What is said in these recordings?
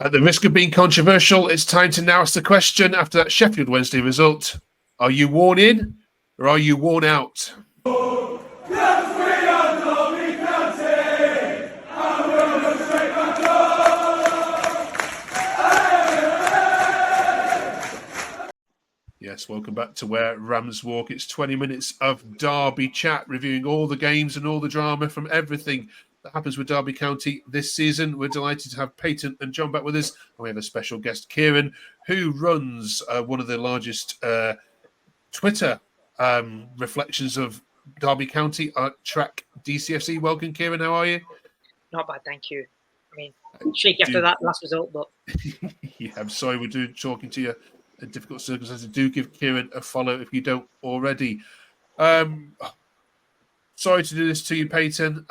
At the risk of being controversial, it's time to now ask the question after that Sheffield Wednesday result. Are you worn in or are you worn out? Yes, welcome back to Where Rams Walk. It's 20 minutes of Derby chat, reviewing all the games and all the drama from everything that happens with Derby County this season. We're delighted to have Peyton and John back with us. And we have a special guest, Kieran, who runs one of the largest Twitter reflections of Derby County Track DCFC. Welcome, Kieran. How are you? Not bad, thank you. I mean, shaky after that last result, but... Yeah, I'm sorry we're talking to you. A difficult circumstances. Do give Kieran a follow if you don't already. Sorry to do this to you, Peyton,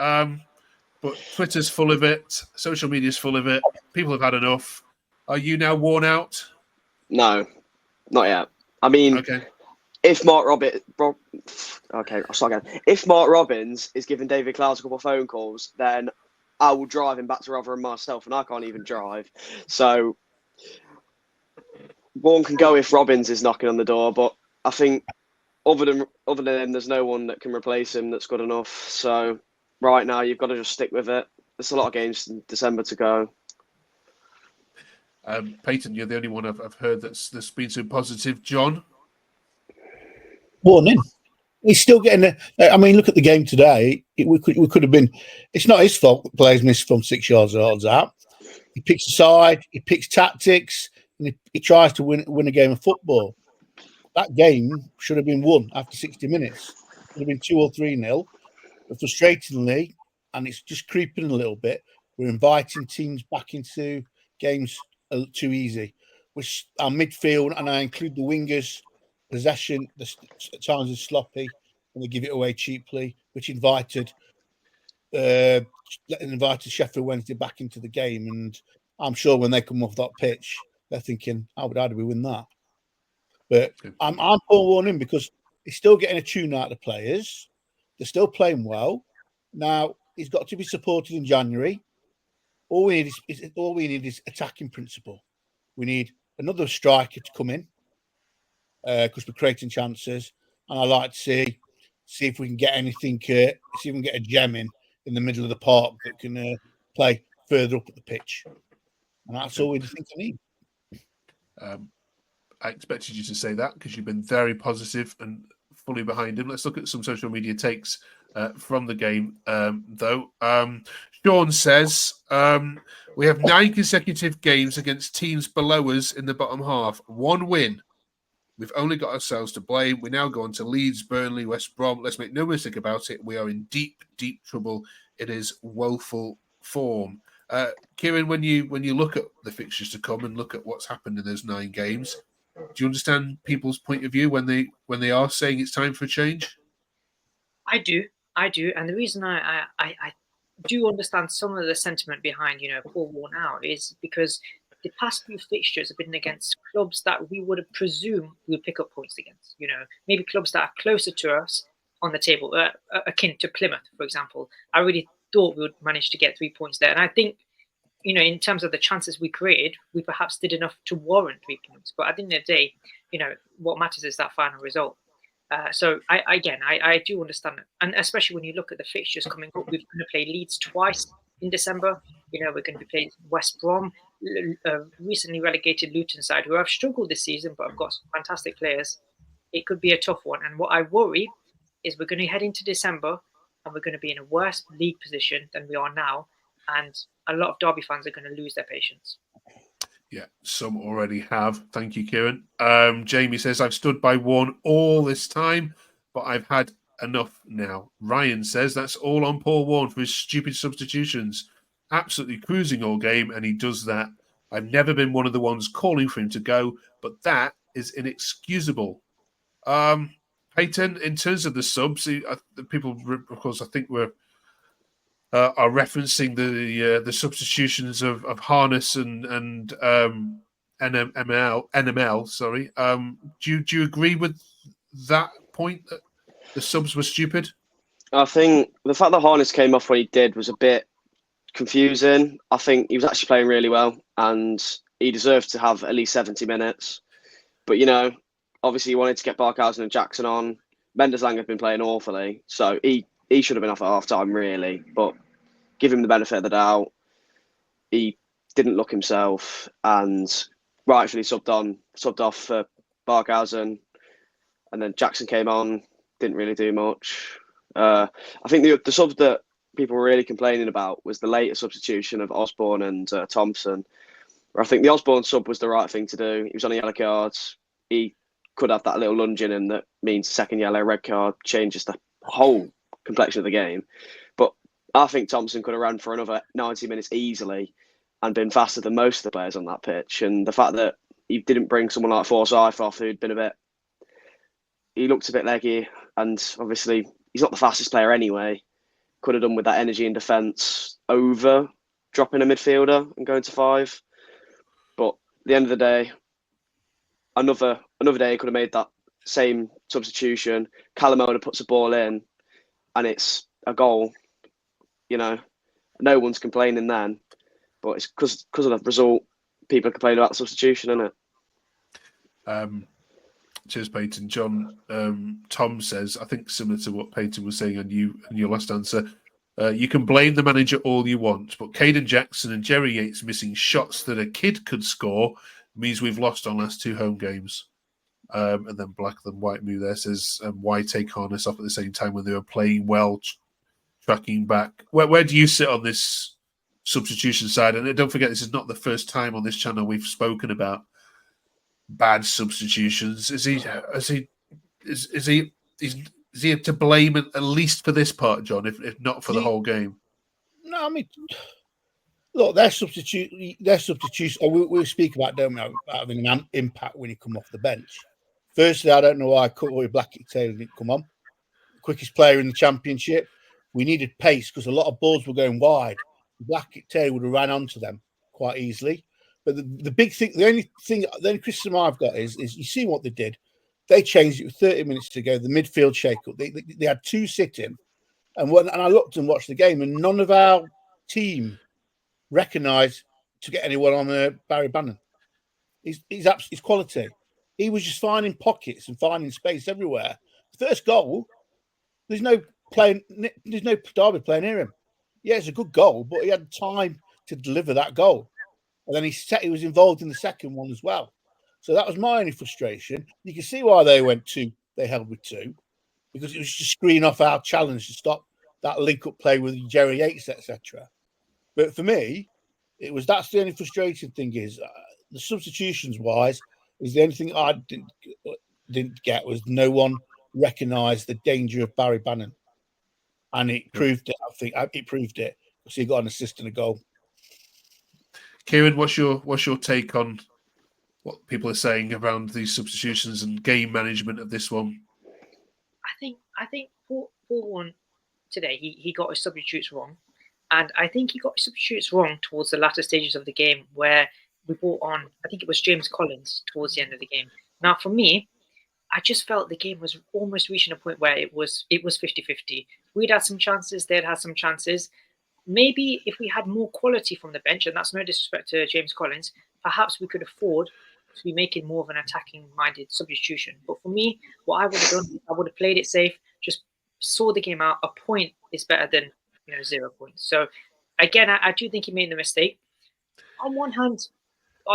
but Twitter's full of it. Social media's full of it. People have had enough. Are you now worn out? No, not yet. I mean, okay. If Mark Robbins is giving David Clouds a couple of phone calls, then I will drive him back to Rotherham myself, and I can't even drive. So Warne can go if Robbins is knocking on the door, but I think other than him, there's no one that can replace him that's good enough. So right now, you've got to just stick with it. There's a lot of games in December to go. Peyton, you're the only one I've heard that's been so positive. John? Warne In. He's still getting I mean, look at the game today. We could have been... It's not his fault the players missed from 6 yards out. He picks a side, he picks tactics, and he tries to win a game of football. That game should have been won after 60 minutes. It would have been 2 or 3-0. But frustratingly, and it's just creeping a little bit, we're inviting teams back into games too easy. Which our midfield, and I include the wingers, possession at times is sloppy, and they give it away cheaply, which invited Sheffield Wednesday back into the game. And I'm sure when they come off that pitch, they're thinking, how do we win that? But I'm Paul Warne In because he's still getting a tune out of the players. They're still playing well. Now, he's got to be supported in January. All we need is attacking principle. We need another striker to come in because we're creating chances. And I like to see if we can get anything, see if we can get a gem in the middle of the park that can play further up at the pitch. And that's all we think I need. I expected you to say that because you've been very positive and fully behind him. Let's look at some social media takes from the game, though. Sean says, we have 9 consecutive games against teams below us in the bottom half. 1 win. We've only got ourselves to blame. We now go on to Leeds, Burnley, West Brom. Let's make no mistake about it. We are in deep, deep trouble. It is woeful form. Kieran, when you look at the fixtures to come and look at what's happened in those 9 games, do you understand people's point of view when they are saying it's time for a change? I do, and the reason I do understand some of the sentiment behind Paul Warne out is because the past few fixtures have been against clubs that we would have presumed we would pick up points against. Maybe clubs that are closer to us on the table, akin to Plymouth, for example. I really thought we would manage to get 3 points there. And I think, in terms of the chances we created, we perhaps did enough to warrant 3 points. But at the end of the day, what matters is that final result. So I do understand it. And especially when you look at the fixtures coming up, we're going to play Leeds twice in December. We're going to be playing West Brom, recently relegated Luton side, who have struggled this season, but have got some fantastic players. It could be a tough one. And what I worry is we're going to head into December and we're going to be in a worse league position than we are now. And a lot of Derby fans are going to lose their patience. Yeah, some already have. Thank you, Kieran. Jamie says, I've stood by Warne all this time, but I've had enough now. Ryan says, that's all on Paul Warne for his stupid substitutions. Absolutely cruising all game, and he does that. I've never been one of the ones calling for him to go, but that is inexcusable. Peyton, in terms of the subs, people, of course, I think are referencing the substitutions of Harness and NML. Sorry. Do you agree with that point that the subs were stupid? I think the fact that Harness came off when he did was a bit confusing. I think he was actually playing really well, and he deserved to have at least 70 minutes. But obviously he wanted to get Barkhausen and Jackson on. Mendes Lang had been playing awfully, so he should have been off at half time really. But give him the benefit of the doubt. He didn't look himself, and rightfully subbed off for Barkhausen, and then Jackson came on, didn't really do much. I think the sub that people were really complaining about was the later substitution of Osborne and Thompson. Where I think the Osborne sub was the right thing to do. He was on a yellow card. He could have that little lunge in him that means second yellow, red card, changes the whole complexion of the game. But I think Thompson could have run for another 90 minutes easily and been faster than most of the players on that pitch. And the fact that he didn't bring someone like Forsyth off, who'd been he looked a bit leggy, and obviously he's not the fastest player anyway. Could have done with that energy in defence over dropping a midfielder and going to 5. But at the end of the day, another day he could have made that same substitution. Calamona puts a ball in and it's a goal. No one's complaining then. But it's because of the result, people are complaining about the substitution, isn't it? Cheers, Peyton. John, Tom says, I think similar to what Peyton was saying on your last answer, you can blame the manager all you want, but Caden Jackson and Jerry Yates missing shots that a kid could score means we've lost our last 2 home games. And then Black Than White Moo there says, why take Harness off at the same time when they were playing well, tracking back? Where do you sit on this substitution side? And don't forget, this is not the first time on this channel we've spoken about bad substitutions. Is he to blame at least for this part, John, if not for the whole game? No, I mean, look, their substitution. We speak about, don't we, having an impact when you come off the bench. Firstly, I don't know why Corey Blackett-Taylor didn't come on. Quickest player in the championship. We needed pace because a lot of balls were going wide. Blackett-Taylor would have ran onto them quite easily. But the big thing, the only criticism I've got is you see what they did. They changed it with 30 minutes to go. The midfield shake-up. They had 2 sitting, and I looked and watched the game, and none of our team recognised to get anyone on Barry Bannon. He's quality. He was just finding pockets and finding space everywhere. The first goal, there's no Derby player near him. Yeah, it's a good goal, but he had time to deliver that goal. And then he was involved in the second one as well. So that was my only frustration. You can see why they held with 2, because it was just screen off our challenge to stop that link-up play with Jerry Yates, etc. But for me, that's the only frustrating thing is the substitutions-wise, is the only thing I didn't get was no one recognised the danger of Barry Bannon. And it proved it. I think it proved it because he got an assist and a goal. Kieran, what's your take on what people are saying around these substitutions and game management of this one? I think Paul Warne today he got his substitutes wrong, and I think he got his substitutes wrong towards the latter stages of the game where we brought on, I think it was James Collins towards the end of the game. Now for me, I just felt the game was almost reaching a point where it was 50-50. We'd had some chances, they'd had some chances. Maybe if we had more quality from the bench, and that's no disrespect to James Collins, perhaps we could afford to be making more of an attacking-minded substitution. But for me, what I would have done, I would have played it safe, just saw the game out. A point is better than 0 points. So again, I do think he made the mistake. On one hand,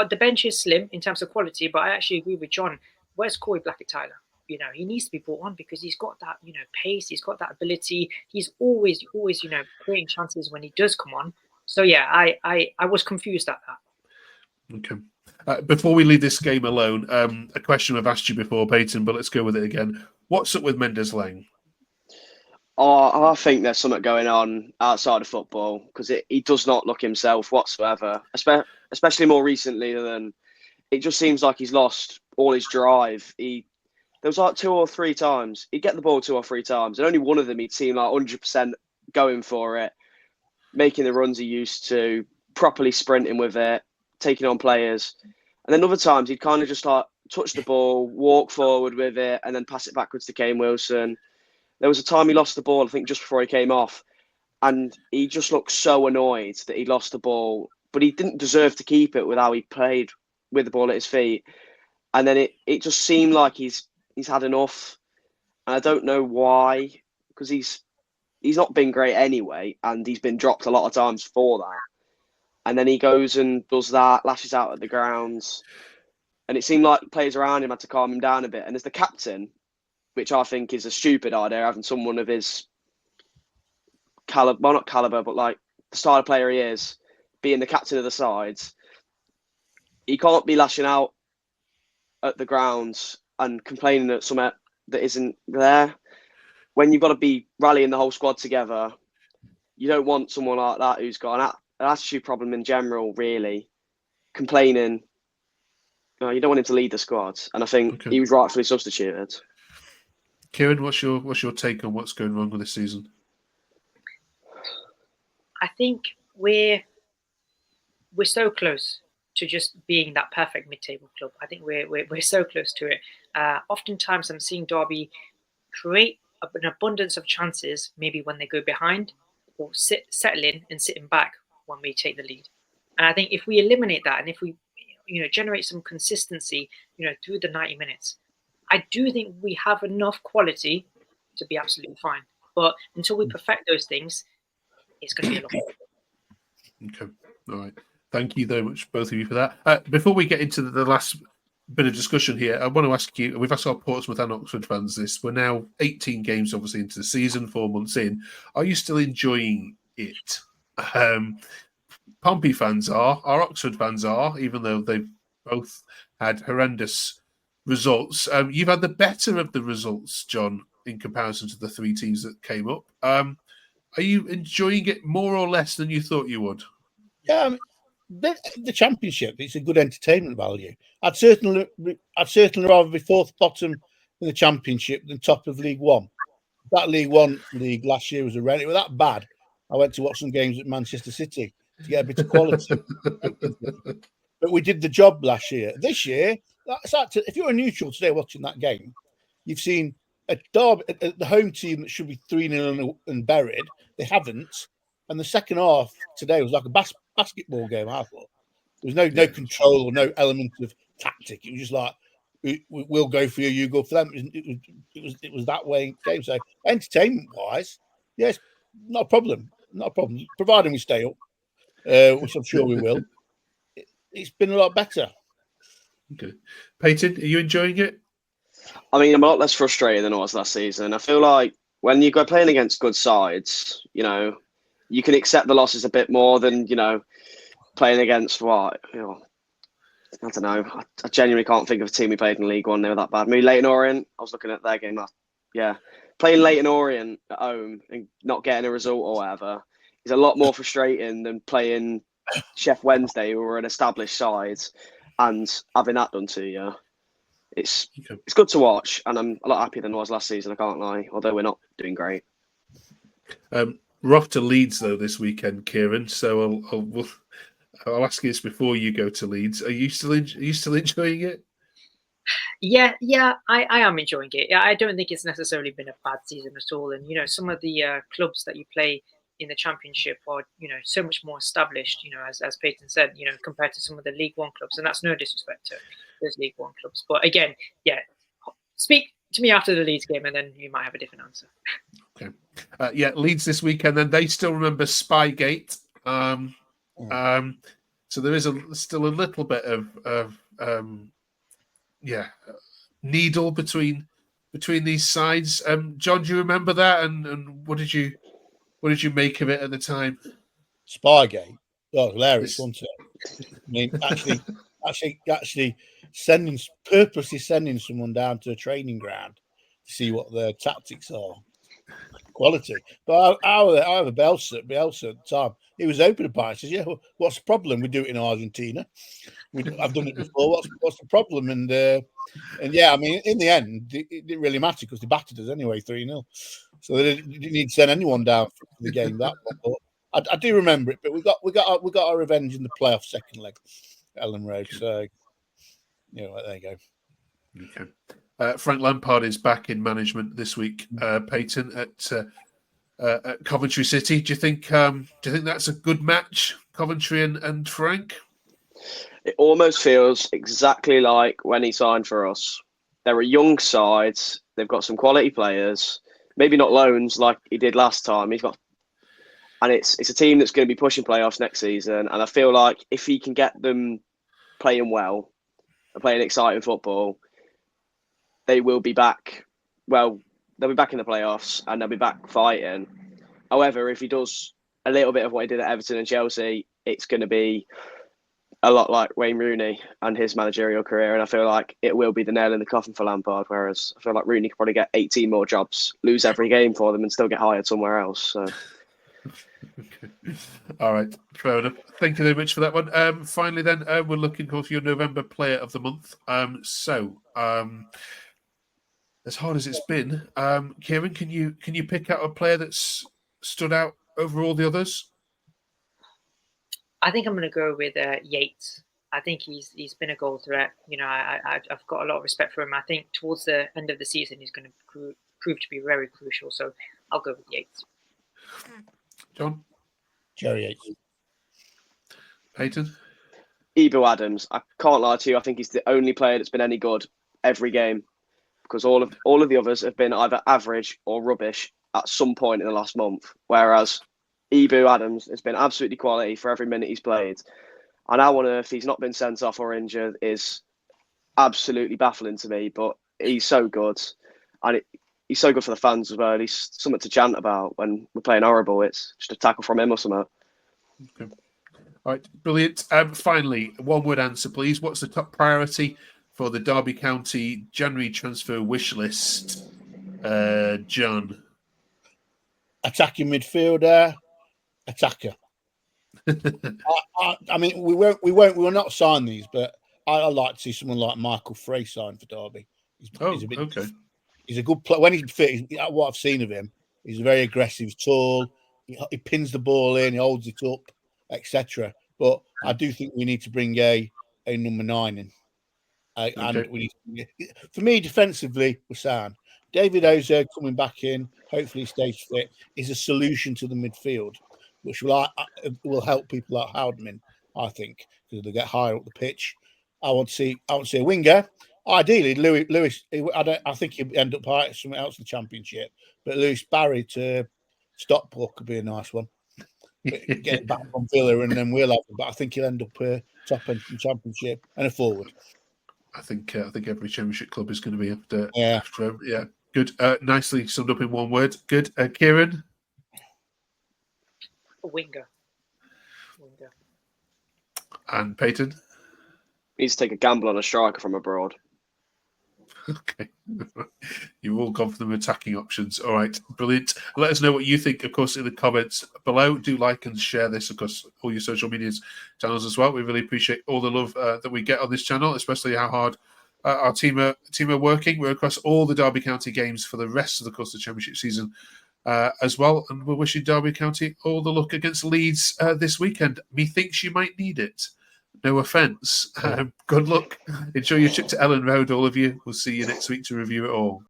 the bench is slim in terms of quality, but I actually agree with John. Where's Corey Blackett-Tyler? He needs to be brought on because he's got that, pace. He's got that ability. He's always, creating chances when he does come on. So yeah, I was confused at that. Okay. Before we leave this game alone, a question I've asked you before, Peyton, but let's go with it again. What's up with Mendes Lang? Oh, I think there's something going on outside of football because he does not look himself whatsoever, especially more recently than it just seems like he's lost all his drive. There was like 2 or 3 times. He'd get the ball 2 or 3 times, and only one of them he'd seem like 100% going for it, making the runs he used to, properly sprinting with it, taking on players. And then other times he'd kind of just like touch the ball, walk forward with it, and then pass it backwards to Kane Wilson. There was a time he lost the ball, I think, just before he came off, and he just looked so annoyed that he lost the ball, but he didn't deserve to keep it with how he played with the ball at his feet. And then it just seemed like he's had enough, and I don't know why, because he's not been great anyway, and he's been dropped a lot of times for that. And then he goes and does that, lashes out at the grounds, and it seemed like players around him had to calm him down a bit. And as the captain, which I think is a stupid idea, having someone of his caliber, well, not caliber, but like the style of player he is, being the captain of the sides, he can't be lashing out at the grounds and complaining at something that isn't there. When you've got to be rallying the whole squad together, you don't want someone like that who's got an attitude problem in general, really, complaining. You don't want him to lead the squad, and I think he was rightfully substituted. Kieran, what's your take on what's going wrong with this season? I think we're so close to just being that perfect mid-table club. I think we're so close to it. Oftentimes, I'm seeing Derby create an abundance of chances, maybe when they go behind, or settling and sitting back when we take the lead. And I think if we eliminate that, and if we, generate some consistency, through the 90 minutes, I do think we have enough quality to be absolutely fine. But until we perfect those things, it's going to be a lot. Okay, all right. Thank you very much, both of you, for that. Before we get into the last bit of discussion here, I want to ask you, we've asked our Portsmouth and Oxford fans this. We're now 18 games, obviously, into the season, 4 months in. Are you still enjoying it? Pompey fans are, our Oxford fans are, even though they've both had horrendous results. You've had the better of the results, John, in comparison to the 3 teams that came up. Are you enjoying it more or less than you thought you would? Yeah, the Championship, it's a good entertainment value. I'd certainly rather be fourth bottom in the Championship than top of League One. That League One league last year was horrendous. It was that bad. I went to watch some games at Manchester City to get a bit of quality. But we did the job last year. This year, if you're a neutral today watching that game, you've seen a Derby, the home team that should be 3-0 and buried. They haven't. And the second half today was like a basketball game, I thought. There was no control or no element of tactic. It was just like, we'll go for you, you go for them. It was that way game. So entertainment-wise, yes, not a problem. Not a problem. Providing we stay up, which I'm sure we will. It's been a lot better. Okay. Peyton, are you enjoying it? I mean, I'm a lot less frustrated than I was last season. I feel like when you go playing against good sides, you can accept the losses a bit more than, playing against what? I don't know. I genuinely can't think of a team we played in League One. They were that bad. Maybe Leyton Orient. I was looking at their game. Playing Leyton Orient at home and not getting a result or whatever is a lot more frustrating than playing Sheffield Wednesday, who are an established side, and having that done to you. It's good to watch, and I'm a lot happier than I was last season, I can't lie, although we're not doing great. We're off to Leeds, though, this weekend, Kieran, so I'll ask you this before you go to Leeds. Are you still enjoying it? Yeah, I am enjoying it. I don't think it's necessarily been a bad season at all. And, some of the clubs that you play in the Championship are, so much more established, as Peyton said, compared to some of the League One clubs. And that's no disrespect to those League One clubs. But again, speak to me after the Leeds game and then you might have a different answer. Okay. Leeds this weekend, then they still remember Spygate. So there is still a little bit of needle between these sides. John, do you remember that? And what did you make of it at the time? Spygate. Oh, hilarious, wasn't it? I mean, actually purposely sending someone down to a training ground to see what their tactics are. Quality. But I have a Bielsa at the time. He was open about it. He says, "Yeah, well, what's the problem? We do it in Argentina. I've done it before. What's the problem?" And yeah, I mean, in the end, it didn't really matter because they battered us anyway, 3-0. So they didn't need to send anyone down for the game that one. But I do remember it. But we got our revenge in the playoff second leg, Ellen Road. So there you go. Okay. Frank Lampard is back in management this week, Peyton, at at Coventry City. Do you think that's a good match, Coventry and Frank? It almost feels exactly like when he signed for us. They're a young side. They've got some quality players. Maybe not loans like he did last time. And it's a team that's going to be pushing playoffs next season. And I feel like if he can get them playing well and playing exciting football, they will be back. Well, they'll be back in the playoffs and they'll be back fighting. However, if he does a little bit of what he did at Everton and Chelsea, it's going to be a lot like Wayne Rooney and his managerial career. And I feel like it will be the nail in the coffin for Lampard. Whereas I feel like Rooney could probably get 18 more jobs, lose every game for them and still get hired somewhere else. So. Okay. All right, fair enough. Thank you very much for that one. Finally, then we're looking for your November Player of the Month. As hard as it's been, Kieran, can you pick out a player that's stood out over all the others? I think I'm going to go with Yates. I think he's been a goal threat. You know, I've got a lot of respect for him. I think towards the end of the season, he's going to prove to be very crucial. So I'll go with Yates. John? Jerry Yates. Peyton? Ebu Adams. I can't lie to you. I think he's the only player that's been any good every game, because all of the others have been either average or rubbish at some point in the last month. Whereas Ebu Adams has been absolutely quality for every minute he's played. And how on earth he's not been sent off or injured is absolutely baffling to me. But he's so good, and he's so good for the fans as well. He's something to chant about when we're playing horrible. It's just a tackle from him or something. Okay. All right, brilliant. Finally, one word answer, please. What's the top priority for the Derby County January transfer wish list? John? Attacking midfielder, attacker. I mean, we will not sign these, but I like to see someone like Michael Frey sign for Derby. Okay. He's a good player. When he's fit, what I've seen of him, he's very aggressive, tall. He pins the ball in, he holds it up, etc. But I do think we need to bring a number 9 in. And we need for me, defensively, we're sound. David Ozo coming back in, hopefully he stays fit, is a solution to the midfield, which will help people like Howdman, I think, because they'll get higher up the pitch. I want to see a winger. Ideally, Lewis. I think he'll end up higher somewhere else in the Championship. But Lewis Barry to Stockport could be a nice one. Get it back from Villa, and then we'll have him. But I think he'll end up top end in the Championship and a forward. I think every Championship club is going to be after. Yeah. Good. Nicely summed up in one word. Good. Kieran? A winger. And Peyton? Needs to take a gamble on a striker from abroad. Okay. You've all gone for the attacking options. All right. Brilliant. Let us know what you think, of course, in the comments below. Do like and share this across all your social media channels as well. We really appreciate all the love that we get on this channel, especially how hard our team are working. We're across all the Derby County games for the rest of the course of the Championship season as well. And we're wishing Derby County all the luck against Leeds this weekend. Methinks you might need it. No offence. Good luck. Enjoy your trip to Ellen Road, all of you. We'll see you next week to review it all.